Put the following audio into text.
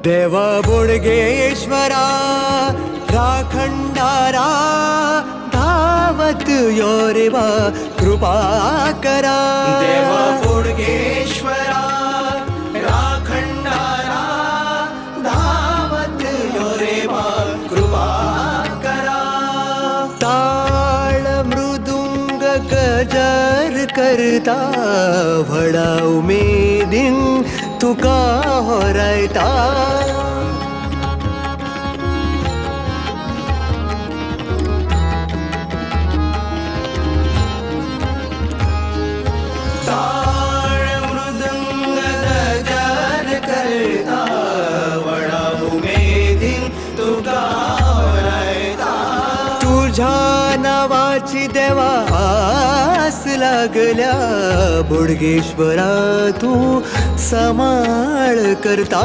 देवा बोडगेश्वरा राखंडारा धावत यो रे बा कृपा करा. देवा बोडगेश्वरा राखंडारा धावत यो रे बा कृपा करा. ताळ मृदुंग गजर करता वडा उमेदीन तुका होरायता. ताळ मृदंग गजर करता वडा उमेदीन तुका होरायता. तुझ्या नावाची देवा आस लागल्या बोडगेश्वरा तू समाळ करता.